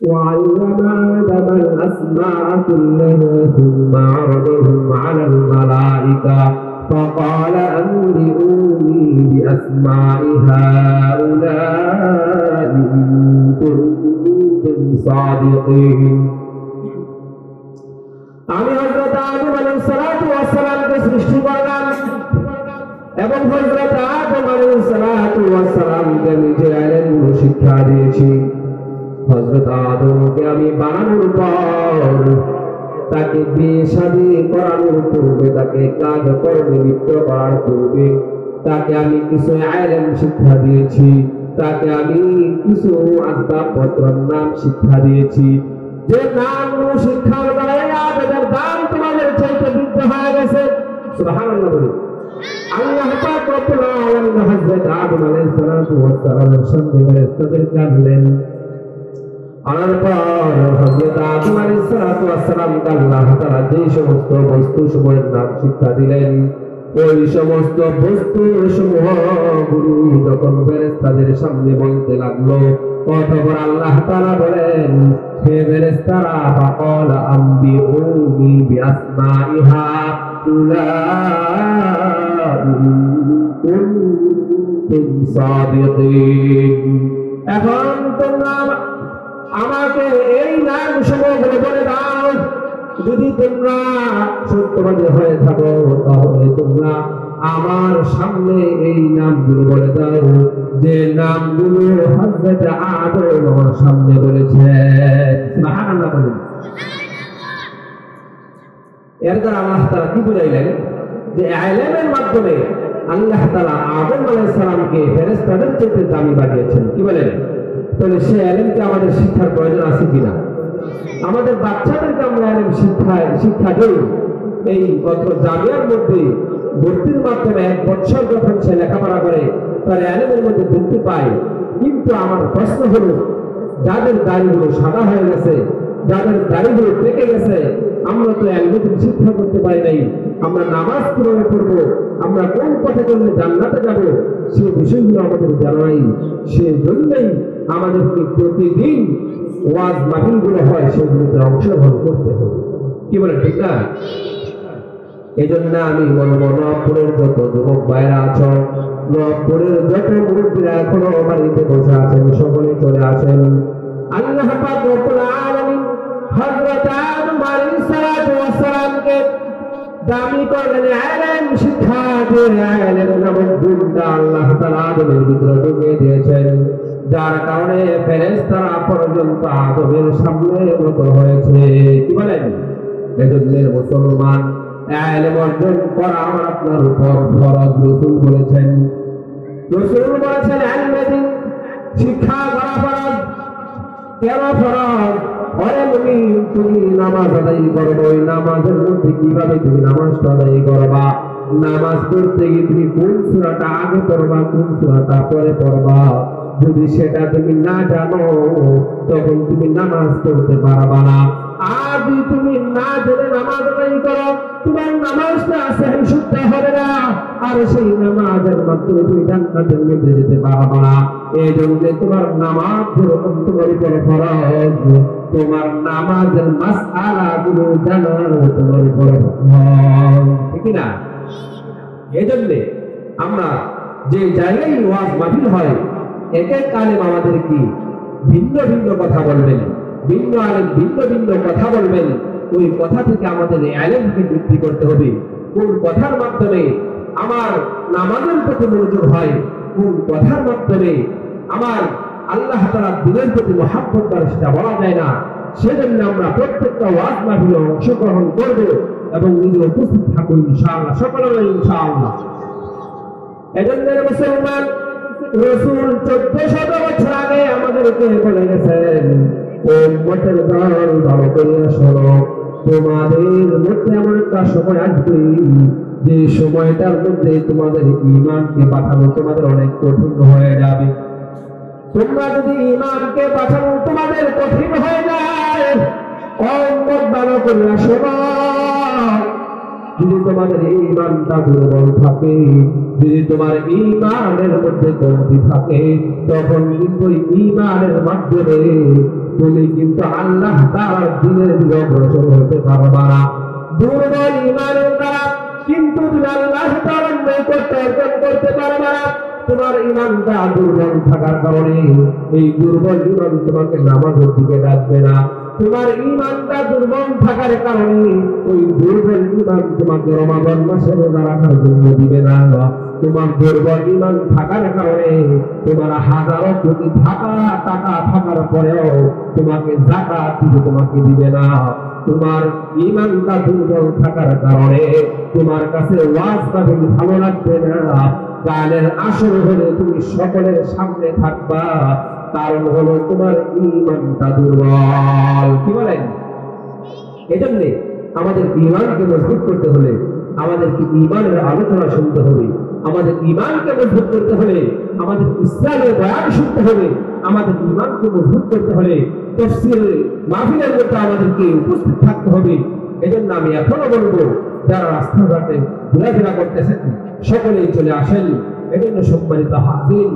وعلم آدم الأسماء كلها ثم عرضهم على الملائكة فقال أنبئوني بأسماء هؤلاء إن كنتم صادقين আমি হযরত আদম আলাইহিস সালাতু ওয়াস সালামকে সৃষ্টি করলাম এবং হযরত আদম আলাইহিস সালাতু ওয়াস সালামকে নিজে ইলম শিক্ষা দিয়েছি। হযরত আদমকে আমি বানানোর পর তাকে বিয়ে শাদী করানোর পূর্বে, তাকে কাজ কর্মে লিপ্ত করার পূর্বে তাকে আমি কিছু ইলম শিক্ষা দিয়েছি, তাকে আমি কিছু আসবাবপত্রের নাম শিক্ষা দিয়েছি। যে নামগুলো শিক্ষার দ্বারা তাদের দাম তোমাদের চাইতে বৃদ্ধ হয়ে গেছে। সুবহানাল্লাহ বলি। আল্লাহ পাক রব্বুল আলামিন হযরত আদম আলাইহিস সালাতু ওয়াস সালামের সামনে ফেরেশতাদেরকে আনলেন। আনার পর হযরত আদম আলাইহিস সালাতু ওয়াস সালামকে আল্লাহ তাআলা যে সমস্ত বস্তু সমূহের নাম শিক্ষা দিলেন, ওই সমস্ত বস্তু সমূহগুলো যখন ফেরেশতাদের সামনে বলতে লাগলো, অতঃপর আল্লাহ তাআলা বলেন, হে ফেরেশতারা, ফাকাল আনবিউনি বিআসমাই হাউলাই ইন কুনতুম সাদিকিন। এখন তোমরা আমাকে এই নাম সমূহগুলো বলে দাও, যদি তোমরা সত্যবাদী হয়ে থাকো তাহলে তোমরা আমার সামনে এই নামগুলো বলে দাও, যে নামগুলো হযরত আদম আমার সামনে বলেছেন। সুবহানাল্লাহ বলুন। এর দ্বারা আল্লাহ তাআলা কি বুঝাইলেন, যে ইলমের মাধ্যমে আল্লাহ তাআলা আদম আলাইহিস সালামকে ফেরেশতাদের চেয়ে দামি বানিয়েছেন। কি বলেন? তাহলে সে ইলমকে আমাদের শিক্ষার প্রয়োজন আছে কিনা? আমাদের বাচ্চাদেরকে আমরা ইলম শিক্ষা দেই। এই মাত্র জামিয়ার মধ্যে ভর্তির মাধ্যমে 1 বছর যখন সে লেখাপড়া করে তার ইলমের মধ্যে বৃদ্ধি পায়। কিন্তু আমার প্রশ্ন হলো, যাদের দাড়িগুলো সাদা হয়ে গেছে, যাদের দাড়িগুলো পেকে গেছে, আমরা তো ইলম শিক্ষা করতে পারি নাই। আমরা নামাজ কিভাবে পড়বো, আমরা কোন পথে চললে জান্নাতে যাব, সেই বিষয়গুলো আমাদের জানা নাই। সেই জন্যই আমাদেরকে প্রতিদিন ওয়াজ মাহফিলগুলো হয়, সেগুলোতে অংশগ্রহণ করতে হবে। কি বলেন, ঠিক না? এই জন্য আমি বলবো, নবপুরের যত যুবক ভাইরা আছো, নবপুরের যত মুরব্বীরা এখনো বাড়িতে বসে আছেন, সকলে চলে আসেন। আল্লাহ পাক রব্বুল আলামিন হযরত আদম আলাইহিস সালাতু ওয়াস সালামকে দামি করলেন ইলম শিক্ষা দিয়ে। ইলম নামক গুণটা আল্লাহ তাআলা আদমের ভিতরে ঢুকিয়ে দিয়েছেন, যার কারণে ফেরেশতারা পর্যন্ত আদমের সামনে নত হয়েছে। কি বলেন? এজন্য মুসলমান ইলম অর্জন করা আমার আপনার উপর ফরজ। রাসূল বলেছেন ইলম শিক্ষা করা ফরজ। কেন ফরজ? ওরে মুমিন, তুমি নামাজ আদায় করবে, ওই নামাজের মধ্যে কিভাবে তুমি নামাজটা আদায় করবা, নামাজ পড়তে গিয়ে তুমি কোন সূরাটা আগে পড়বা, কোন সূরাটা পরে পড়বা, যদি সেটা তুমি না জানো তখন তুমি নামাজ পড়তে পারবা না। আর যদি তুমি না জেনে নামাজ আদায় করো, তোমার নামাজটা সহি শুদ্ধ হবে না, আর সেই নামাজের মাধ্যমে তুমি জান্নাতের মধ্যে যেতে পারবা না। এই জন্য তোমার নামাজ যেরকম তোমার উপর ফরজ, তোমার নামাজের মাসআলাগুলো জানা তোমার উপর ফরজ। ঠিক না? এই জন্য আমরা যে জায়গায় ওয়াজ মাহফিল হয়, এক এক আলেম আমাদের কি ভিন্ন ভিন্ন কথা বলবেন, ভিন্ন আলেম ভিন্ন ভিন্ন কথা বলবেন। ওই কথা থেকে আমাদের ইলমকে বৃদ্ধি করতে হবে। কোন কথার মাধ্যমে আমার নামাজের প্রতি মনোযোগ হয়, কোন কথার মাধ্যমে আমার আল্লাহ তাআলার দ্বীনের প্রতি মহব্বত বাড়ে, সেটা বলা যায় না। সেজন্য আমরা প্রত্যেকটা ওয়াজ মাহফিলে অংশগ্রহণ করব এবং নিজে উপস্থিত থাকবো ইনশাআল্লাহ, সকলে ইনশাআল্লাহ। এজন্য মুসলমান, রাসূল 1400 বছর আগে আমাদেরকে বলে গেছেন, উম্মতের দল ভালো করে শোনো, তোমাদের মধ্যে এমন একটা সময় আসবে যে সময়টার মধ্যে তোমাদের ঈমানকে পাঠানো তোমাদের অনেক কঠিন হয়ে যাবে। তোমরা যদি ঈমানকে পাঠানো তোমাদের কঠিন হয়ে যায়, উম্মত ভালো করে শোনো, যদি তোমাদের ঈমানটা দুর্বল থাকে, যদি তোমার ঈমানের মধ্যে কমতি থাকে, তখন কিন্তু ঈমানের মাধ্যমে তুমি কিন্তু আল্লাহ তাআলার দ্বীনের দিকে অগ্রসর হতে পারবা না। দুর্বল ঈমানের দ্বারা কিন্তু তুমি আল্লাহ তাআলার নৈকট্য অর্জন করতে পারবা না। তোমার ঈমানটা দুর্বল থাকার কারণে এই দুর্বল ঈমান তোমাকে নামাজের দিকে ডাকবে না। তোমার ঈমানটা দুর্বল থাকার কারণে ওই দুর্বল ঈমান তোমাকে রমাদান মাসে রোজা রাখার জন্য দিবে না। তোমার দুর্বল ঈমান থাকার কারণে তোমার হাজারো কোটি টাকা থাকার পরেও তোমাকে যাকাত তোমাকে দিবে না। তোমার ঈমানটা দুর্বল থাকার কারণে তোমার কাছে ওয়াজ মাহফিল ভালো লাগবে না। গানের আসর হলে তুমি সকলের সামনে থাকবা, কারণ হলো তোমার ঈমানটা দুর্বল। কি বলেন? এজন্য আমাদের ঈমানকে মজবুত করতে হলে আমাদেরকে ঈমানের আলোচনা শুনতে হবে, আমাদের ঈমানকে মজবুত করতে হলে আমাদের ইসলামের বয়ান শুনতে হবে, আমাদের ঈমানকে মজবুত করতে হলে তাফসীর মাহফিলের মধ্যে আমাদেরকে উপস্থিত থাকতে হবে। এজন্য আমি এখনো বলবো, যারা রাস্তাঘাটে ঘোরাফেরা করতেছেন সকলেই চলে আসেন। এজন্য সম্মানিত হাজির,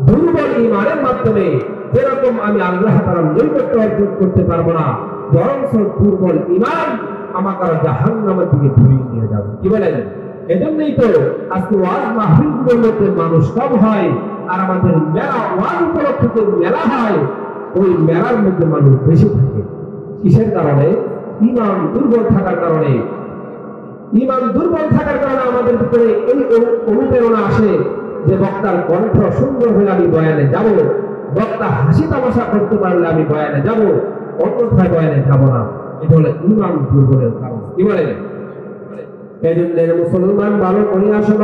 দুর্বল ঈমানের মাধ্যমে যেরকম আমি আল্লাহ তাআলার নৈকট্য অর্জন করতে পারবো না, বরং দুর্বল ঈমান আমাকে জাহান্নামের দিকে ঠেলে নিয়ে যাবে। কি বলেন? এজন্যই তো আজকে ওয়াজ মাহফিলগুলোর মধ্যে মানুষ কম হয়, আর আমাদের মেলা ওয়াজ উপলক্ষে মেলা হয়, ওই মেলার মধ্যে মানুষ বেশি থাকে। কিসের কারণে? ঈমান দুর্বল থাকার কারণে। ঈমান দুর্বল থাকার কারণে আমাদের ভিতরে এই অনুপ্রেরণা আসে যে বক্তার কণ্ঠ সুন্দর হলে আমি বয়ানে যাব, বক্তা হাসি তামাশা করতে পারলে আমি বয়ানে যাব, অন্যথায় বয়ানে যাব না। এটা হলো ঈমান দুর্বলের কারণ। কি বলেন? এই জন্য মুসলমান ভালো করে আসুন,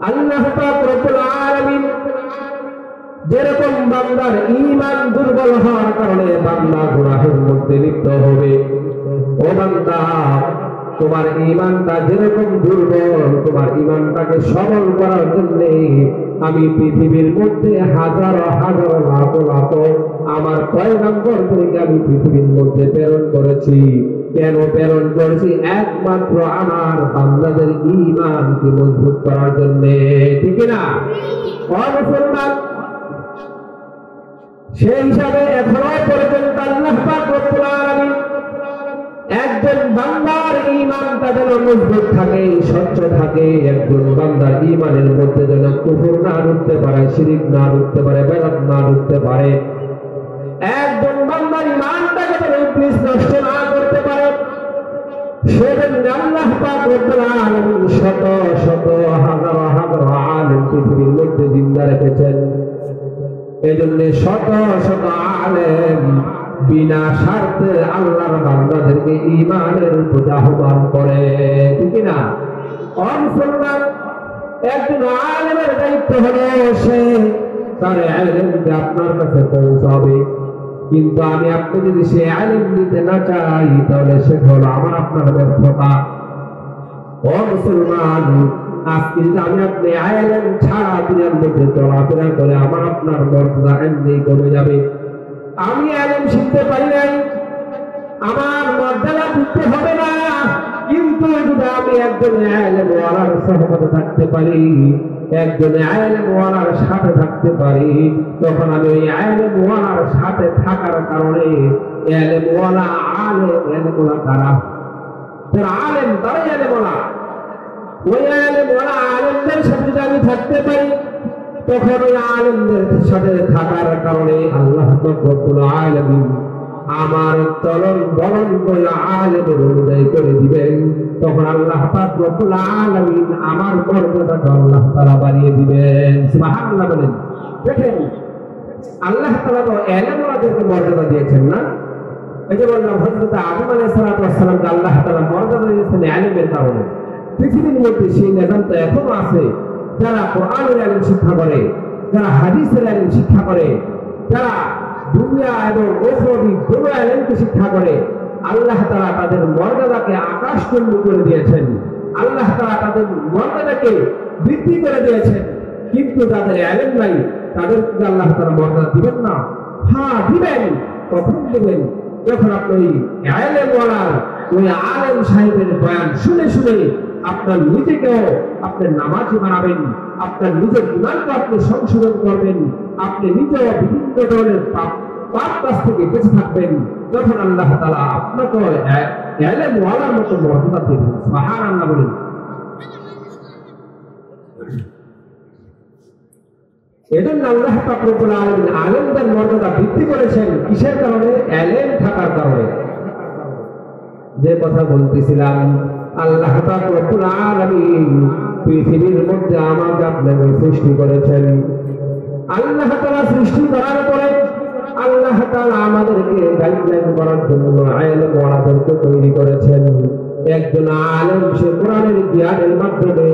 আল্লাহ পাক রব্বুল আলামিন যেরকম বান্দার ঈমান দুর্বল হওয়ার কারণে বান্দা গুনাহের মধ্যে লিপ্ত হবে, ও বান্দা তোমার ঈমানটা যেরকম দুর্বল, তোমার ঈমানটাকে সবল করার জন্য আমি পৃথিবীর মধ্যে হাজার হাজার লাখ লাখ আমার পয়গম্বরদেরকে আমি পৃথিবীর মধ্যে প্রেরণ করেছি। কেন প্রেরণ করেছি? একমাত্র আমার বান্দাদের ঈমানকে মজবুত করার জন্য। ঠিক না? মুসলমান, সেই হিসাবে এখনো পর্যন্ত আল্লাহ পাক রব্বুল আলামিন একজন বান্দার ঈমানটা যেন মজবুত থাকে, স্বচ্ছ থাকে, একজন বান্দার ঈমানের মধ্যে যেন কুফর না ঢুকতে পারে, শিরক না ঢুকতে পারে, বেদাত না ঢুকতে পারে, একজন বান্দার ঈমানটাকে যেন ইবলিস নষ্ট না করতে পারে, সেজন্য আল্লাহ পাক রব্বুল আলামিন শত শত হাজার হাজার আলেম পৃথিবীর মধ্যে জিন্দা রেখেছেন। এজন্য শত শত আলেম বিনা স্বার্থে আল্লাহর বান্দাদেরকে ঈমানের প্রতি আহ্বান করে। ঠিক না? মুসলমান, একজন আলেমের দায়িত্ব হলো সে তার ইলমকে আপনার কাছে পৌঁছাবে, কিন্তু আমি আপনি যদি সে ইলম নিতে না চাই তাহলে সেটা হলো আমার আপনার ব্যর্থতা। মুসলমান, আজকে যদি আমি আপনি ইলম ছাড়া দুনিয়ার মধ্যে চলাফেরা করে আমার আপনার মর্যাদা এমনি কমে যাবে। আমি ইলম শিখতে পারি নাই, আমার মর্যাদা দিতে হবে না, কিন্তু যদি আমি একজন ইলমওয়ালার সহবতে থাকতে পারি, একজন ইলমওয়ালার সাথে থাকতে পারি, তখন আমি ওই ইলমওয়ালার সাথে থাকার কারণে ইলমওয়ালা আলেম, ইলমওয়ালা কারা? যারা আলেম তারাই ইলমওয়ালা। ওই ইলমওয়ালা আলেমদের সাথে যদি আমি থাকতে পারি, তখন ওই আলেমদের সাথে থাকার কারণে আল্লাহ রব্বুল আলামিন আমার চলন বলন করে আলেমের অনুযায়ী করে দিবেন। তখন আল্লাহ পাক রব্বুল আলামিন আমার মর্যাদাকে আল্লাহ তাআলা বাড়িয়ে দিবেন। সুবহানাল্লাহ বলেন। দেখেন, আল্লাহ তাআলা তো ইলমওয়ালাদেরকে মর্যাদা দিয়েছেন না? এই যে বললাম হযরত আদম আলাইহিস সালামকে আল্লাহ তাআলা মর্যাদা দিয়েছেন ইলমের কারণে। পৃথিবীর মধ্যে সেই নিজাম তো এখনো আছে, যারা কোরআনের ইলম শিক্ষা করে, যারা হাদিসের ইলম শিক্ষা করে, যারা দুনিয়া এবং উখরাবি দুটো ইলমকে শিক্ষা করে, আল্লাহ তাআলা তাদের মর্যাদাকে আকাশচুম্বী করে দিয়েছেন। আল্লাহ তাআলা তাদের মর্যাদাকে বৃদ্ধি করে দিয়েছেন। কিন্তু যাদের ইলম নাই তাদেরকে আল্লাহ তাআলা মর্যাদা দিবেন না? হ্যাঁ দিবেন। কখন দিবেন? যখন আপনি ইলমওয়ালার ওই আলেম সাহেবের বয়ান শুনে শুনে আপনার নিজেকেও আপনি নামাজি বানাবেন, আপনার নিজের ইমানকে আপনি সংশোধন করবেন, আপনি নিজেও বিভিন্ন ধরনের পাপ কাজ থেকে বেঁচে থাকবেন। যখন আল্লাহ তাআলা আপনাকে ইলম ওয়ালার মতো মর্যাদা দেবেন। সুবহানাল্লাহ বলেন। এজন্য আল্লাহ পাক রব্বুল আলামিন আলেমদের মর্যাদা বৃদ্ধি করেছেন কিসের কারণে? ইলম থাকার কারণে। যে কথা বলতেছিলাম, আল্লাহ পাক রব্বুল আলামিন পৃথিবীর মধ্যে আমাকে আপনাকে সৃষ্টি করেছেন। আল্লাহ তাআলা সৃষ্টি করার পরে আল্লাহ তাআলা আমাদেরকে গাইডলাইন করার জন্য ইলম ওয়ালাদেরকে তৈরি করেছেন। একজন আলেম সে কোরআনের জ্ঞানের মাধ্যমে,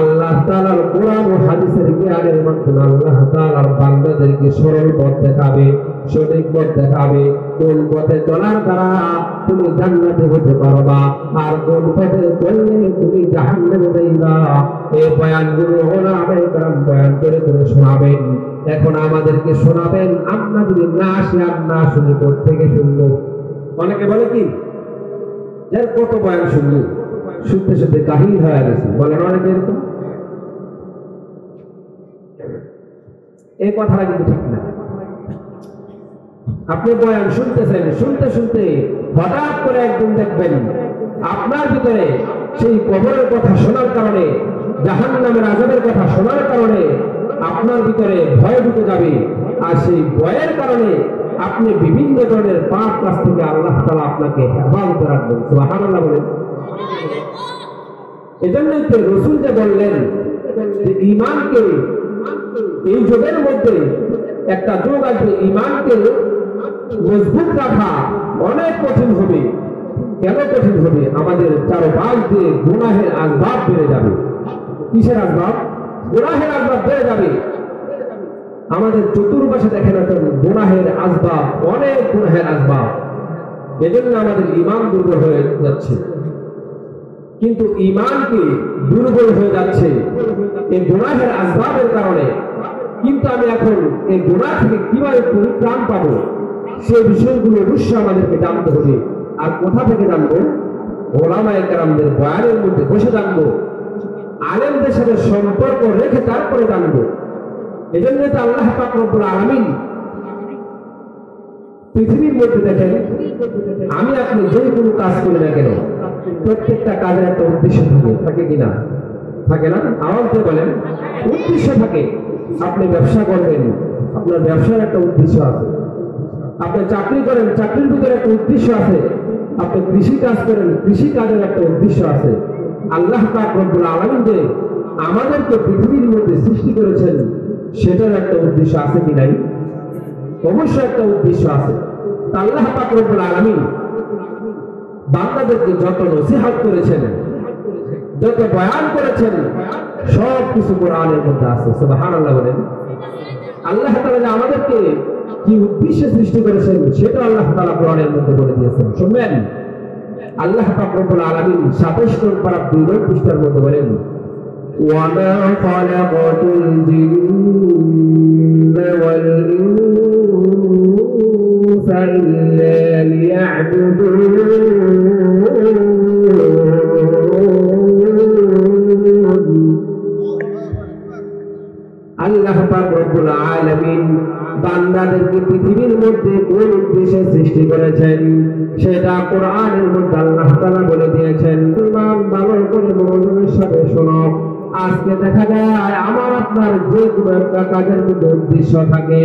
আল্লাহ তাআলার কোরআন ও হাদিসের জ্ঞানের মাধ্যমে আল্লাহ তাআলার বান্দাদেরকে সরল পথ দেখাবে, সঠিক পথ দেখাবে। কোন পথে চলার দ্বারা তুমি জান্নাতে হতে পারবা, আর কোন পথে চললে তুমি জাহান্নামে যাইবা। এই বয়ানগুলো ওলামায়ে কেরাম বয়ান করে করে শোনাবেন। এখন আমাদেরকে শোনাবেন, আমরা যদি না আসি আর না শুনি কোত্থেকে শুনবো? অনেকে বলে কি যার কত বয়ান শুনলি, শুনতে শুনতে কাহিল হয়ে গেছে, বলেন অনেকে এরকম। এই কথাটা কিন্তু ঠিক না। আপনি বয়ান শুনতেছেন, শুনতে শুনতে হঠাৎ করে একদিন দেখবেন আপনার ভিতরে সেই কবরের কথা শোনার কারণে, জাহান্নামের আযাবের কথা শোনার কারণে আপনার ভিতরে ভয় ঢুকে যাবে। আর সেই ভয়ের কারণে আপনি বিভিন্ন ধরনের পাপ কাজ থেকে আল্লাহ তাআলা আপনাকে হেফাজতে রাখবেন। সুবহানাল্লাহ বলেন। এজন্যই তো রাসূল যে বললেন যে ঈমানকে, এই যুগের মধ্যে একটা যুগ আসবে ঈমানকে মজবুত রাখা অনেক কঠিন হবে। কেন কঠিন হবে? আমাদের চারপাশ দিয়ে গুনাহের আসবাব বেড়ে যাবে। কিসের আসবাব? গুনাহের আসবাব বেড়ে যাবে। আমাদের চতুর্পাশে দেখেন এখন গুনাহের আসবাব, অনেক গুনাহের আসবাব। এজন্য আমাদের ঈমান দুর্বল হয়ে যাচ্ছে। কিন্তু ঈমানকে দুর্বল হয়ে যাচ্ছে এই গুনাহের আসবাবের কারণে। কিন্তু আমি এখন এই গুনাহ থেকে কিভাবে পরিত্রাণ পাবো, সেই বিষয়গুলো অবশ্যই আমাদেরকে জানতে হবে। আর কোথা থেকে জানবো? ওলামায়ে কেরামদের বয়ানের মধ্যে বসে জানবো, আলেমদের সাথে সম্পর্ক রেখে তারপরে জানবো। এজন্য তো আল্লাহ পাক রব্বুল আলামিন পৃথিবীর মধ্যে দেখেন, আমি আপনি যে কোনো কাজ করি না কেন, প্রত্যেকটা কাজের একটা উদ্দেশ্য থাকে, থাকে কিনা? থাকে না? আওয়াজ দিয়ে বলেন। উদ্দেশ্য থাকে। আপনি ব্যবসা করবেন, আপনার ব্যবসার একটা উদ্দেশ্য আছে। আপনি চাকরি করেন, চাকরির ভিতরে একটা উদ্দেশ্য আছে। আপনি কৃষি কাজ করেন, কৃষি কাজের একটা উদ্দেশ্য আছে। আল্লাহ পাক রব্বুল আলামিন যে আমাদেরকে পৃথিবীর মধ্যে সৃষ্টি করেছেন, সেটার একটা উদ্দেশ্য আছে কি নাই? অবশ্যই একটা উদ্দেশ্য আছে। আল্লাহ পাক রব্বুল আলামিন বান্দাদেরকে যত নসিহত করেছেন, যত বয়ান করেছেন, সব কিছু কোরআনের মধ্যে আছে। সুবহানাল্লাহ বলেন। আল্লাহ তাআলা আমাদেরকে কি উদ্দেশ্যে সৃষ্টি করেছেন সেটা আল্লাহ তাআলা কোরআনের মধ্যে বলে দিয়েছেন। শুনবেন, আল্লাহ পাক রব্বুল আলামিন 27 নং পারা 2 নং পৃষ্ঠার মধ্যে বলেন, ওয়ামা খালাকাতুল জিন্না ওয়াল ইনসা ইল্লা লিয়া'বুদুন। আল্লাহ পাক রব্বুল আলামিন বান্দাদেরকে পৃথিবীর মধ্যে কোন উদ্দেশ্যে সৃষ্টি করেছেন সেটা কোরআনের মধ্যে আল্লাহ তাআলা বলে দিয়েছেন। ইমান ভালো করে মনোযোগের সাথে শোনো। আজকে দেখা যায় আমার আপনার যে কোনো একটা কাজের মধ্যে উদ্দেশ্য থাকে।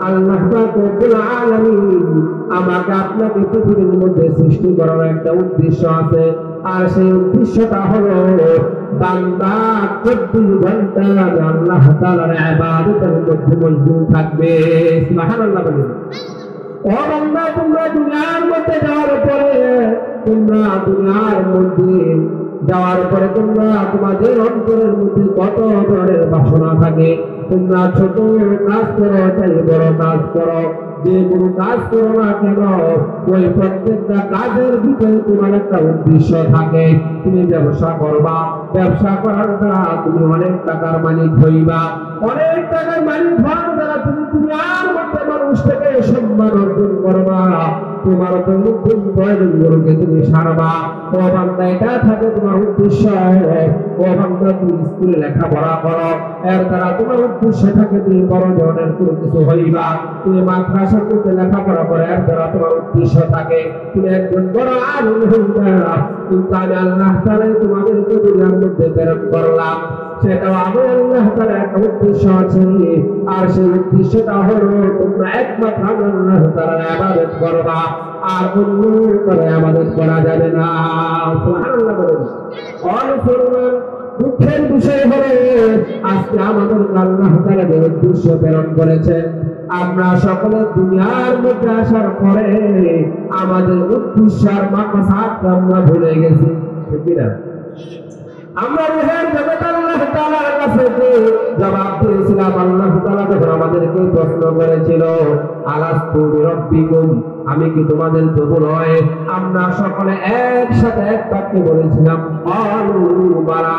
আল্লাহ পাক রব্বুল আলামিন আমাকে আপনাকে পৃথিবীর মধ্যে সৃষ্টি করার একটা উদ্দেশ্য আছে। আর সেই উদ্দেশ্যটা হলো বান্দা 24 ঘন্টা আল্লাহ তাআলার ইবাদতের মধ্যে মশগুল থাকবে। সুবহানাল্লাহ বলেন। ও বান্দা, তোমরা দুনিয়ার মধ্যে যাওয়ার পরে তোমরা তোমাদের অন্তরের মধ্যে কত ধরনের বাসনা থাকে। তোমরা ছোট কাজ করো, চাই বড় কাজ করো, যে কোনো কাজ করো না কেন, ওই প্রত্যেকটা কাজের ভিতরে তোমার একটা উদ্দেশ্য থাকে। তুমি ব্যবসা করবা, ব্যবসা করার দ্বারা তুমি অনেক টাকার মালিক হইবা। অনেক টাকার মালিক হওয়ার দ্বারা তুমি দুনিয়ার মধ্যে মানুষ থেকে সম্মান অর্জন করবা। তোমার দৈনন্দিন প্রয়োজনগুলোকে তুমি সারবা। ও বান্দা, এটা থাকে তোমার উদ্দেশ্য। ও বান্দা, তুমি স্কুলে লেখাপড়া করো, এর দ্বারা তোমার উদ্দেশ্য থাকে তুমি বড় ধরনের কোনো কিছু হইবা। তুমি মাদ্রাসার মধ্যে লেখাপড়া করো, এর দ্বারা তোমার উদ্দেশ্য থাকে তুমি একজন বড় আলিম হইবা। কিন্তু আমি আল্লাহ তাআলা তোমাদেরকে দুনিয়ার মধ্যে প্রেরণ করলাম, সেটাও আমি আল্লাহ তাআলার একটা উদ্দেশ্য আছে। আর সেই উদ্দেশ্যটা হলো তোমরা একমাত্র আল্লাহ তাআলার ইবাদত করবা, আর অন্য কারো ইবাদত করা যাবে না। সুবহানাল্লাহ বলেন। মুসলমান, দুঃখের বিষয় হলো আজকে আমাদের আল্লাহ তাআলা যে উদ্দেশ্য প্রেরণ করেছেন, আমরা সকলে দুনিয়ার মধ্যে আসার পরে আমাদের উদ্দেশ্য আর মাকসাদ আমরা ভুলে গেছি, ঠিক না? আমরা রুহের জগৎ আল্লাহ তাআলার কাছে জবাব দিয়েছিলাম। আল্লাহ তাআলা যখন আমাদেরকে প্রশ্ন করেছিল, আলাস্তু বিরাব্বিকুম, আমি কি তোমাদের প্রভু নয়? আমরা সকলে একসাথে এক বাক্যে বলেছিলাম, ক্বালু বালা,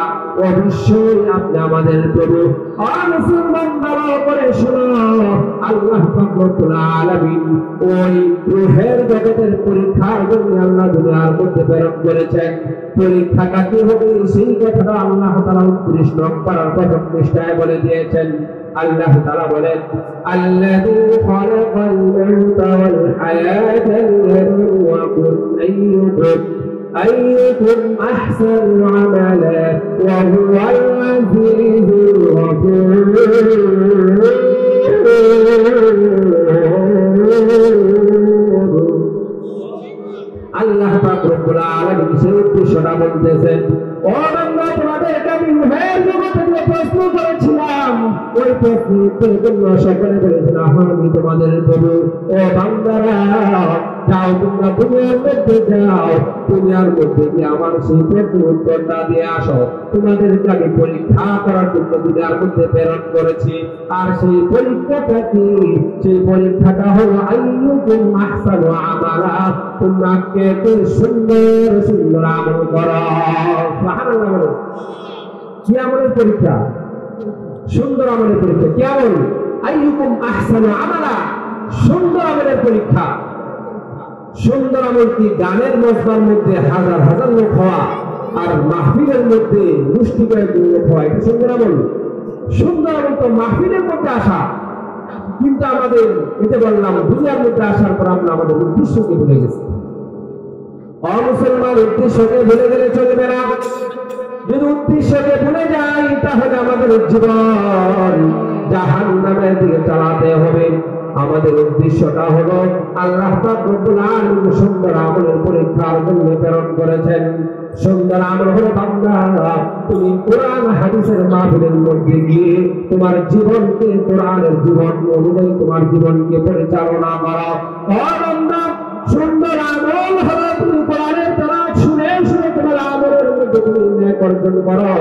অবশ্যই আপনি আমাদের প্রভু। মুসলমান, ভালো করে শোনো, আল্লাহ পাক রব্বুল আলামিন ওই রুহের জগতের পরীক্ষার জন্য আল্লাহ দুনিয়ার মধ্যে প্রেরণ করেছেন। পরীক্ষাটা কি হবে সেই কথাটা আল্লাহ তাআলা 29 নম্বর প্রথম পৃষ্ঠায় বলে দিয়েছেন। আল্লাহ তাআলা বলেন, আল্লাযী খালাকাল মাউতা ওয়াল হায়াতা লিয়াবলুয়াকুম আইয়ুকুম আহসানু আমালা ওয়া হুয়াল আযীজুর গফুর। আল্লাহ পাক রব্বুল আলামিন সেই উদ্দেশ্যটা বলতেছেন, ও বান্দা, তোমাদেরকে আমি রূহের জগতে যে প্রশ্ন করেছিলাম, ওই প্রশ্নের জন্য সকলে বলেছিলাম আমি তোমাদের প্রভু। ও বান্দারা, যাও তোমরা দুনিয়ার মধ্যে যাও, দুনিয়ার মধ্যে গিয়ে আমার সেই প্রশ্নের উত্তরটা দিয়ে আসো। তোমাদেরকে আমি পরীক্ষা করার জন্য দুনিয়ার মধ্যে প্রেরণ করেছি। আর সেই পরীক্ষাটা কি? সেই পরীক্ষাটা হলো আইয়ুকুম আহসানু আমালা, তোমরা কে সুন্দর সুন্দর আমল করো। সুবহানাল্লাহ বলেন। কি আমলের পরীক্ষা? সুন্দর আমলের পরীক্ষা। কি আমল? আইয়ুকুম আহসানু আমালা, সুন্দর আমলের পরীক্ষা। সুন্দর আমল কি? গানের মজমার মধ্যে হাজার হাজার লোক হওয়া আর মাহফিলের মধ্যে মুষ্টি কয়েক লোক হওয়া, এটা সুন্দর আমল? সুন্দর আমল তো মাহফিলের মধ্যে আসা। কিন্তু আমাদের, এটা বললাম, দুনিয়ার মধ্যে আসার পর আমরা আমাদের উদ্দেশ্যকে ভুলে গেছি। মুসলমান, উদ্দেশ্যকে ভুলে গেলে চলবে না। যদি উদ্দেশ্যকে ভুলে যাই তাহলে আমাদের জীবন জাহান্নামের দিকে চালাতে হবে। আমাদের উদ্দেশ্যটা হলো আল্লাহ পাক রব্বুল আলামিন সুন্দর আমলের পরীক্ষার জন্য প্রেরণ করেছেন। সুন্দর আমল হলো, বান্দা, তুমি কোরআন হাদিসের মাহফিলের মধ্যে গিয়ে তোমার জীবনকে কোরআনের জীবন অনুযায়ী তোমার জীবনকে পরিচালনা করো। বান্দা, সুন্দর আমল হলো তুমি কোরআনের তেলাওয়াত শুনে শুনে তোমার আমলের মধ্যে তুমি নেক অর্জন করো।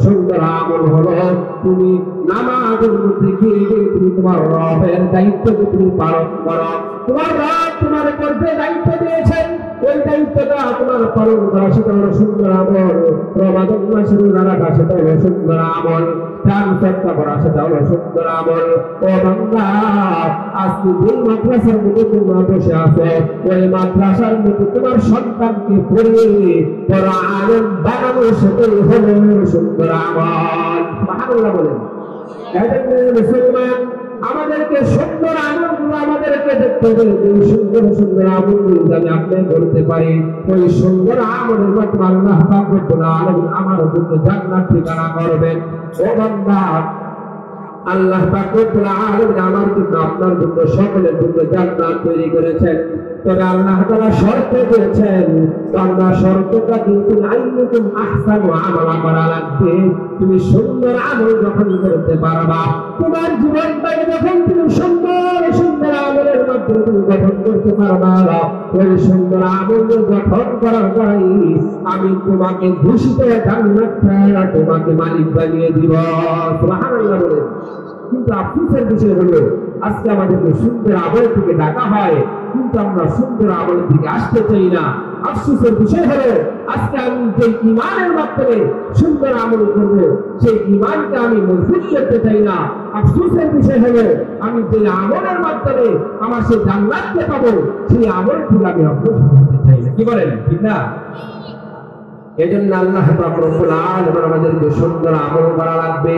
সুন্দর আমল হলো তুমি নামাজের মধ্যে গিয়ে তুমি তোমার রবের দায়িত্বকে তুমি পালন করো। তোমার রব তোমার উপর যে দায়িত্ব দিয়েছেন, ওই দায়িত্বটা তোমার পালন করা, সেটা হলো সুন্দর আমল। রমাদান মাসে রোজা রাখা, সেটা হলো সুন্দর আমল। দান সদকা করা, সেটা হলো সুন্দর আমল। ও বান্দা, আজকে যে মাদ্রাসার মধ্যে তোমরা বসে আছো, ওই মাদ্রাসার মধ্যে তোমার সন্তানকে পড়িয়ে বড় আলেম বানানো, সেটাই হলো সুন্দর আমল। সুবহানাল্লাহ বলেন। মুসলমান, আমাদেরকে সুন্দর আমলগুলো আমাদেরকে দেখতে হবে। এই সুন্দর সুন্দর আমলগুলো যদি আপনি করতে পারি, ওই সুন্দর আমলের মাধ্যমে আল্লাহ পাক রব্বুল আলামিন আমার জন্য জান্নাত ঠিকানা করবেন। ও বান্দা, আল্লাহ পাক রব্বুল আলামিন আমার জন্য আপনার জন্য সকলের জন্য জান্নাত তৈরি করেছেন। তবে আল্লাহ তাআলা শর্ত দিয়েছেন, বান্দা, শর্তটা কিন্তু আইয়ুকুম আহসানু আমালা করা লাগবে। তুমি সুন্দর আমল যখন করতে পারবা, তোমার জীবনটাকে যখন তুমি সুন্দর সুন্দর আমলের মাধ্যমে তুমি গঠন করতে পারবা, ওই সুন্দর আমল গঠন করার পরেই আমি তোমাকে ঘোষিত জান্নাত তোমাকে মালিক বানিয়ে দিব। সুবহানাল্লাহ বলে। কিন্তু আফসোসের বিষয় হলো, আজকে আমাদেরকে সুন্দর আমল থেকে ডাকা হয়, কিন্তু আমরা সুন্দর আমলের দিকে আসতে চাই না। আফসোসের বিষয় হলো আজকে আমি যে ঈমানের মাধ্যমে সুন্দর আমল করব সেই ঈমানকে আমি মজবুত করতে চাই না। আফসোসের বিষয় হলো আমি যে আমলের মাধ্যমে আমার সেই জান্নাতকে পাবো সেই আমল থেকে আমি অগ্রসর হতে চাই না। কি বলেন ঠিক না? এজন্য আল্লাহ পাক রব্বুল আলামিন আমাদেরকে সুন্দর আমল করা লাগবে।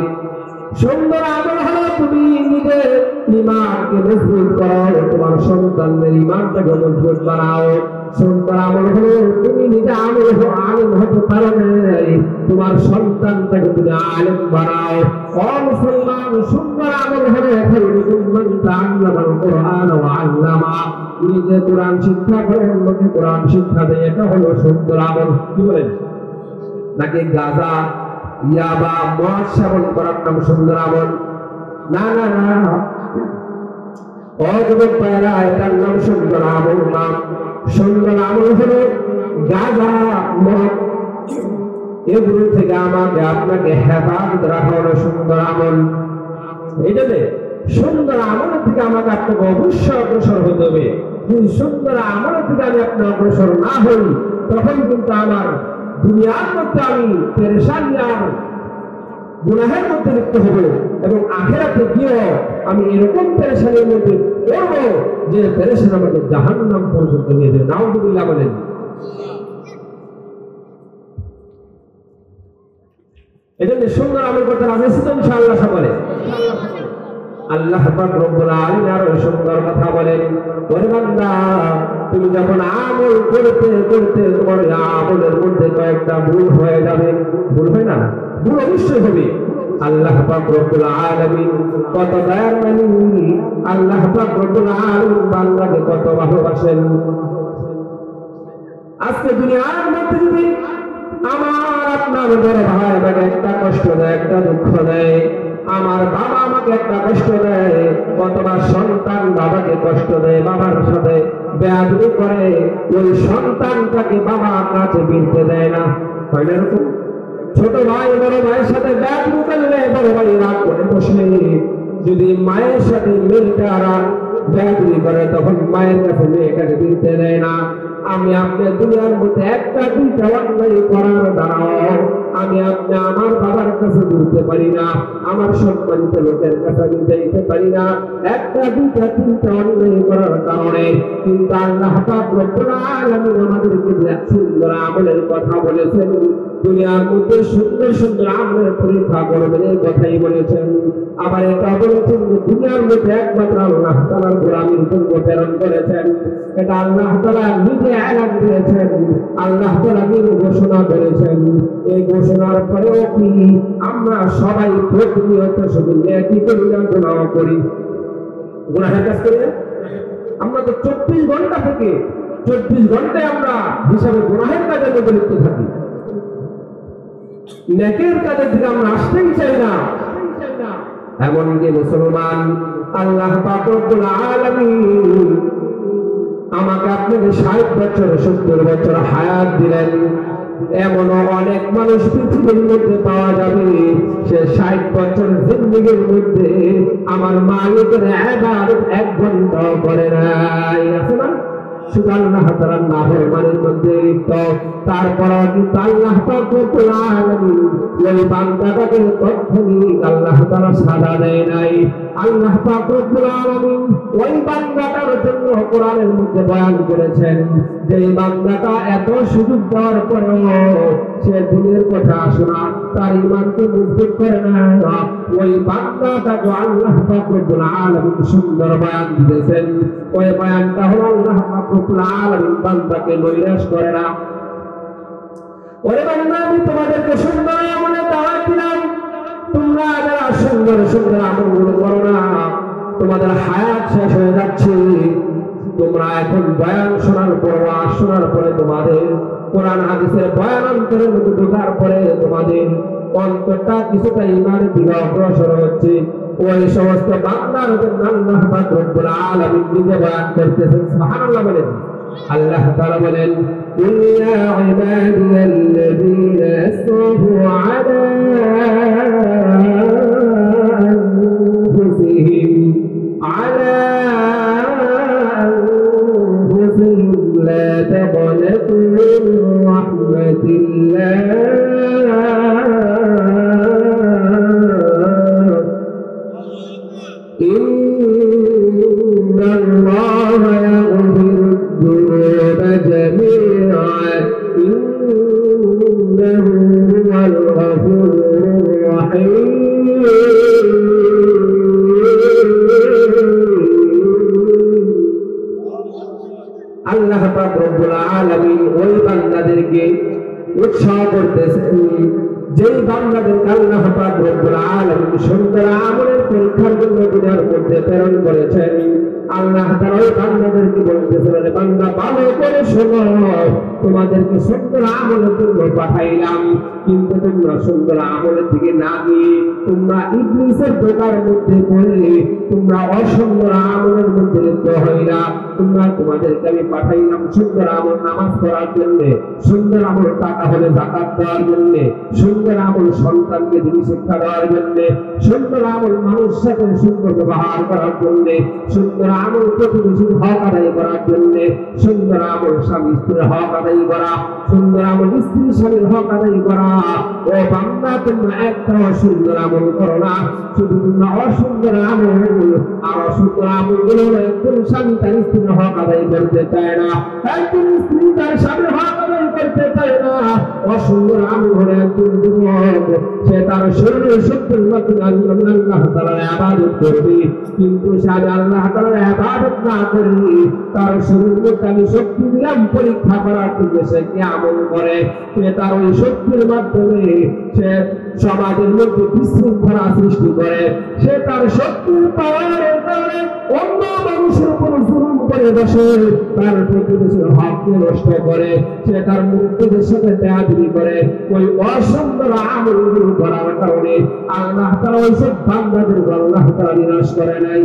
সুন্দর আমল হলো তুমি নিজের ঈমানকে মজবুত করো, তোমার সন্তানদের ঈমানটাকে মজবুত বানাও। সুন্দর আমল হলো তুমি নিজে আলেম হতে পারো নাই, তোমার সন্তানটাকে তুমি আলেম বানাও। ও মুসলমান, সুন্দর আমল হলো খায়রুকুম মান তাআল্লামাল কুরআন ওয়া আল্লামা, নিজে কোরআন শিক্ষা করে অন্যকে কোরআন শিক্ষা দেয়, এটা হলো সুন্দর আমল। কি বলেন? নাকি গাঁজা ইয়াবা মদ সেবন করার নাম সুন্দর আমল? না না না, অযুবক ভাইরা, এটার নাম সুন্দর আমল না। সুন্দর আমল হলো গাঁজা মদ এগুলো থেকে আমাকে আপনাকে হেফাজত রাখা হলো সুন্দর আমল। এই জন্য সুন্দর আমল থেকে আমাকে আপনাকে অবশ্যই অগ্রসর হতে হবে। যদি সুন্দর আমল থেকে আমি আপনার অগ্রসর না হই তখন কিন্তু আমার দুনিয়ার মধ্যে আমি পেরেশানি আর গুনাহের মধ্যে লিপ্ত হব এবং আখিরাতে গিয়েও আমি এরকম পেরেশানির মধ্যে পড়ব যে পেরেশান আমাকে জাহান্নাম পর্যন্ত নিয়ে যাবে। নাউযুবিল্লাহ বলেন। এজন্য সুন্দর আমল করতে রাজি আছি তো ইনশাআল্লাহ সকলে? আল্লাহ পাক রব্বুল আলামিন আরো সুন্দর কথা বলেন, ওরে বান্দা তুমি যখন আমল করতে করতে তোমার আমলের মধ্যে কয়েকটা ভুল হয়ে যাবে, ভুল হয় না? ভুল অবশ্যই হবে। আল্লাহ পাক রব্বুল আলামিন কত দয়ার মালিক, আল্লাহ পাক রব্বুল আলামিন বান্দাকে কত ভালোবাসেন। আজকে দুনিয়ার মধ্যে যদি আমার আপনার বড় ভাই আমাকে একটা কষ্ট দেয়, একটা দুঃখ দেয়, আমার বাবা আমাকে একটা কষ্ট দেয়, অথবা সন্তান বাবাকে কষ্ট দেয়, বাবার সাথে বেয়াদবি করে, ওই সন্তানটাকে বাবা কাছে বিনতে দেয় না, হয় না এরকম? ছোট ভাই বড় ভাইয়ের সাথে বেয়াদবি করলে বড় ভাই রাগ করে বসে, যদি মায়ের সাথে মেয়েটা বেয়াদবি করে তখন মায়ের কাছে মেয়েটাকে বিনতে দেয় না। আমি আপনি দুনিয়ার মধ্যে একটা দুইটা অন্যায় করার দ্বারাও আমি আপনি আমার বাবার কাছে বলতে পারি না, আমার সম্মানিত লোকের কাছে যাইতে পারি না, একটা দুইটা তিনটা অন্যায় করার কারণে। কিন্তু আল্লাহ পাক রব্বুল আলামিন আমাদেরকে যে সুন্দর আমলের কথা বলেছেন, দুনিয়ার মধ্যে সুন্দর সুন্দর আমলের পরীক্ষা করবেন এই কথাই বলেছেন। আবার এটা বলেছেন যে দুনিয়ার মধ্যে একমাত্র আল্লাহ তাআলার গোলামীর জন্য প্রেরণ করেছেন। এটা আল্লাহ তাআলা নিজে এলান দিয়েছেন, আল্লাহ তাআলা নিজে ঘোষণা করেছেন। এই ঘোষণার পরেও কি আমরা সবাই প্রতিনিয়ত শুধু নেকি করি না গুনাহ করি? গুনাহের কাজ করি না? আমরা তো 24 ঘন্টা থেকে 24 ঘন্টায় আমরা হিসাবে গুনাহের কাজে লিপ্ত থাকি, নেকের কাজের দিকে আমরা আসতেই চাই না। এমনকি মুসলমান, আল্লাহ পাক রব্বুল আলামিন আমাকে আপনাকে 60 বছর 70 বছর হায়াত দিলেন। এমনও অনেক মানুষ পৃথিবীর মধ্যে পাওয়া যাবে সে 60 বছর জিন্দেগির মধ্যে আমার মালিকের ইবাদত 1 ঘন্টা করে নাই, আছে না? শুধু আল্লাহ তাআলার নাফরমানির মধ্যে লিপ্ত। তারপরও কিন্তু আল্লাহ পাক রব্বুল আলামিন ওই বান্দাটাকে তৎক্ষণিক আল্লাহ তাআলা সাজা দেয় নাই। আল্লাহ পাক রব্বুল আলামিন ওই বান্দাটার জন্য কোরআনের মধ্যে বয়ান করেছেন যে এই বান্দাটা এত সুযোগ দেওয়ার পরেও সে দিনের কথা শোনা, তার ঈমানকে মজবুত করে না, ওই বান্দাটাকে আল্লাহ পাক রব্বুল আলামিন সুন্দর বয়ান দিয়েছেন। ওই বয়ানটা হলো আল্লাহ পাক রব্বুল আলামিন বান্দাকে নৈরাশ করে না। ওরে বান্দা, আমি তোমাদেরকে সুন্দর আমলে দাওয়াত দিলাম, তোমরা যারা সুন্দর সুন্দর আমলগুলো করো না, তোমাদের হায়াত শেষ হয়ে যাচ্ছে। তোমরা এখন বয়ান শোনার পর, ওয়াজ শোনার পরে, তোমাদের কোরআন হাদিসের বয়ান অন্তরের মধ্যে ঢোকার পরে তোমাদের অন্তরটা কিছুটা ঈমানের দিকে অগ্রসর হচ্ছে। ওই সমস্ত বান্দার জন্য আল্লাহ পাক রব্বুল আলামিন নিজে বয়ান করতেছেন। সুবহানাল্লাহ বলেন। আল্লাহ তাআলা বলেন, কুল ইয়া ইবাদিয়াল্লাযীনা আসরাফু আলা আনফুসিহিম লা তাকনাতু আল্লাহ পাক রব্বুল আলামিন ওই বান্দাদেরকে উৎসাহ করতেছেন যেই বান্দাদেরকে আল্লাহ পাক রব্বুল আলামিন সুন্দর আমলের পরীক্ষার জন্য দুনিয়ার মধ্যে প্রেরণ করেছেন। আল্লাহ তাআলা ওই বান্দাদেরকে বলতেছেন, বান্দা ভালো করে শোনো, তোমাদেরকে সুন্দর আমলের জন্য পাঠাইলাম, কিন্তু তোমরা সুন্দর আমলের দিকে না গিয়ে তোমরা ইবলিসের ধোঁকার মধ্যে পড়ে তোমরা অসুন্দর আমলের মধ্যে লিপ্ত হইলা। তোমাদেরকে আমি পাঠাইলাম সুন্দর আমল নামাজ পড়ার জন্য, সুন্দর আমল টাকা হলে যাকাত দেওয়ার জন্য, সুন্দর আমল সন্তানকে দিনী শিক্ষা দেওয়ার জন্য, সুন্দর আমল মানুষের সাথে সুন্দর ব্যবহার করার জন্য, সুন্দর আমল প্রতিবেশীর হক আদায় করার জন্য, সুন্দর আমল স্বামী স্ত্রীর হক আদায় করা, সুন্দর আমল স্ত্রী স্বামীর হক আদায় করা। ও বান্দা, তোমরা একটা অসুন্দর আমল করো না, শুধু তোমরা অসুন্দর আমল আর অসুন্দর আমল গুলো একজন স্বামী তার স্ত্রীর হক আদায় করতে চায় না, একজন স্ত্রী তার স্বামীর হক আদায় করতে চায় না। অসুন্দর আমল হলে একজন যুবক সে তার শরীরের শক্তির মাধ্যমে আল্লাহ তাআলার ইবাদত করবে, কিন্তু সে আল্লাহ তাআলার ইবাদত না করে তার শরীরকে আমি শক্তি দিলাম পরীক্ষা করার জন্য সে কি আমল করে, সে তার ওই শক্তির মাধ্যমে সে সমাজের মধ্যে বিশৃঙ্খলা সৃষ্টি করে, সে তার শক্তির পাওয়ারের কারণে অন্য মানুষের উপর জুলুম করে বসে, তার প্রতিবেশীর হককে নষ্ট করে, সে তার মুক্তিদের সাথে বেয়াদবি করে। ওই অসুন্দর আমলগুলো করার কারণে আল্লাহ তাআলা ওইসব বান্দাদেরকে আল্লাহ তাআলা বিনাশ করে নাই।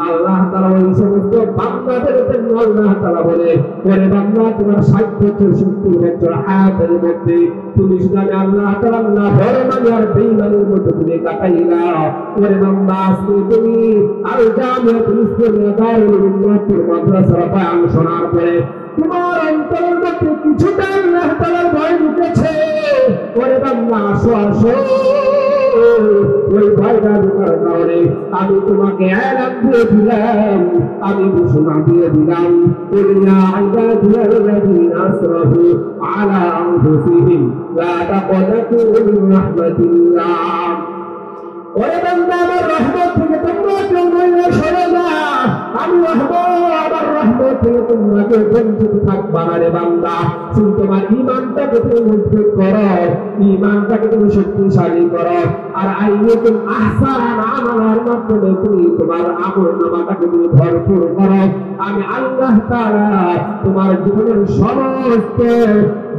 আল্লাহ তাআলা ওই সমস্ত বান্দাদের জন্য আল্লাহ তাআলা বলে, ওরে বান্দা, তোমার 60 বছর 70 বছর হায়াতের মধ্যে তুমি শুধু আল্লাহ তাআলার নাফরমানি আর বেঈমানির মধ্যে তুমি কাটাইলা। ওরে বান্দা, আজকে তুমি আর জামিয়াতুল ইসলামিয়া দারুল উম্মাতুল মাদ্রাসার বয়ান শোনার পরে তোমার অন্তরের মধ্যে কিছুটা আল্লাহ তাআলার ভয় ঢুকেছে। ওরে বান্দা, আসো আসো, ওই ভয়টা ঢোকার কারণে আমি তোমাকে এলান দিয়ে দিলাম, আমি ঘোষণা দিয়ে দিলাম, ইয়া ইবাদিয়াল্লাযীনা আসরাফু আলা আনফুসিহিম লা তাকনাতু মিন রাহমাতিল্লাহ। ওরে বান্দা, আমার রহমত থেকে তোমরা কেউ নইলে সরে না, আমি রহমত, আমার রহমত থেকে তোমাকে বঞ্চিত থাকবা না রে বান্দা। শুধু তোমার ঈমানটাকে তুমি মজবুত করো, ঈমানটাকে তুমি শক্তিশালী করো, আর আইয়াতুল আহসান আমালের মাধ্যমে তুমি তোমার আমলনামাটাকে তুমি ভরপুর করো। আমি আল্লাহ তাআলা তোমার জীবনের সমস্ত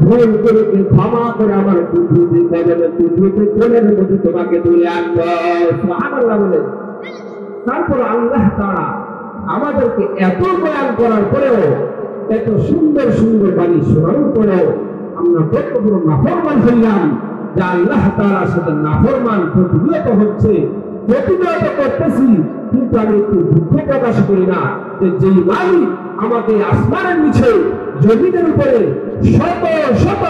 ভুলগুলোকে ক্ষমা করে আমার পৃথিবী কদমে পৃথিবীতে কোলের মধ্যে তোমাকে তুলে আনবো। সুবহানাল্লাহ বলে তারপর আল্লাহ তাআলা আমাদেরকে এত বয়ান করার পরেও, এত সুন্দর সুন্দর বাণী শোনানোর পরেও আমরা কত বড় নাফরমান হইলাম, যে আল্লাহ তাআলার সাথে নাফরমান প্রতিনিয়ত হচ্ছে, প্রতিনিয়ত করতেছি, কিন্তু আমি একটু দুঃখ প্রকাশ করি না যে যেই মালিক আমাকে আসমানের নিচে জমিনের উপরে শত শত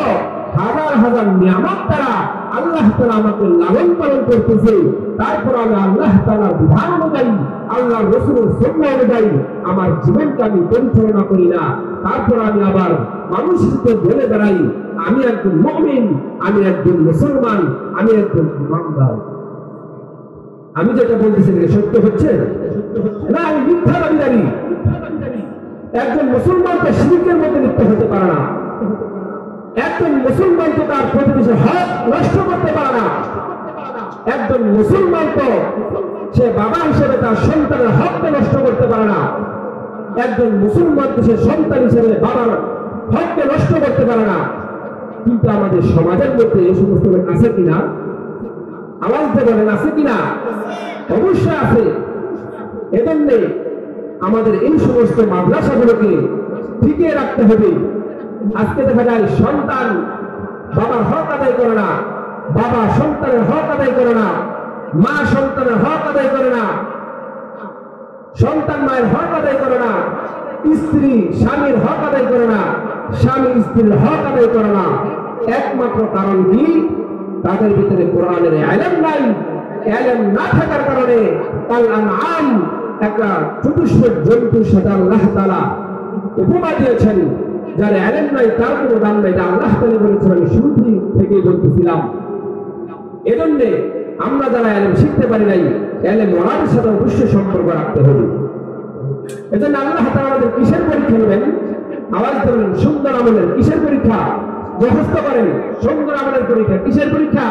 হাজার হাজার নিয়ামত দ্বারা আল্লাহ তাআলা আমাকে লালন পালন করতেছে, তারপর আমি আল্লাহ তাআলার বিধান অনুযায়ী, আল্লাহ রাসূলের সুন্নাহ অনুযায়ী আমার জীবনকে আমি পরিচালনা করি না, তারপর আমি আবার মানুষের সাথে বলে বেড়াই আমি একজন মুমিন, আমি একজন মুসলমান, আমি একজন ইমানদার। আমি যেটা বলতেছি সত্য হচ্ছে না? আমি মিথ্যা দাবিদারি। একজন মুসলমান তো শিরকের মধ্যে লিপ্ত হতে পারে না, একজন মুসলমান তো তার প্রতিবেশীর হক নষ্ট করতে পারে না, একজন মুসলমান তো সে বাবা হিসেবে তার সন্তানের হককে নষ্ট করতে পারে না, একজন মুসলমান তো সে সন্তান হিসেবে বাবার হককে নষ্ট করতে পারে না। কিন্তু আমাদের সমাজের মধ্যে এই সমস্ত লোক আছে কিনা? আওয়াজ দিয়ে বলেন, আছে কিনা? অবশ্যই আছে। এজন্য আমাদের এই সমস্ত মাদ্রাসাগুলোকে টিকিয়ে রাখতে হবে। আজকে দেখা যায় সন্তান বাবার হক আদায় করে না, বাবা সন্তানের হক আদায় করে না, মা সন্তানের হক আদায় করে না, সন্তান মায়ের হক আদায় করে না, স্ত্রী স্বামীর হক আদায় করে না, স্বামী স্ত্রীর হক আদায় করে না। একমাত্র কারণ কি? তাদের ভিতরে কোরআনের ইলম নাই। ইলম না থাকার কারণে কাল আনআম একটা চতুষ্পদ জন্তুর সাথে আল্লাহ তাআলা উপমা দিয়েছেন, যার ইলম নাই তার কোনো দাম নাই। আল্লাহ তাআলা বলেছেন, আমি শুরু থেকেই বলতেছিলাম। এজন্য আমরা যারা ইলম শিখতে পারি নাই, ইলম ওয়ালাদের সাথে অবশ্যই সম্পর্ক রাখতে হবে। এজন্য আল্লাহ তাআলা আমাদের কিসের পরীক্ষা নেবেন? আওয়াজ ধরেন, সুন্দর আমলের। কিসের পরীক্ষা? মুখস্থ করেন, সুন্দর আমলের পরীক্ষা। কিসের পরীক্ষা?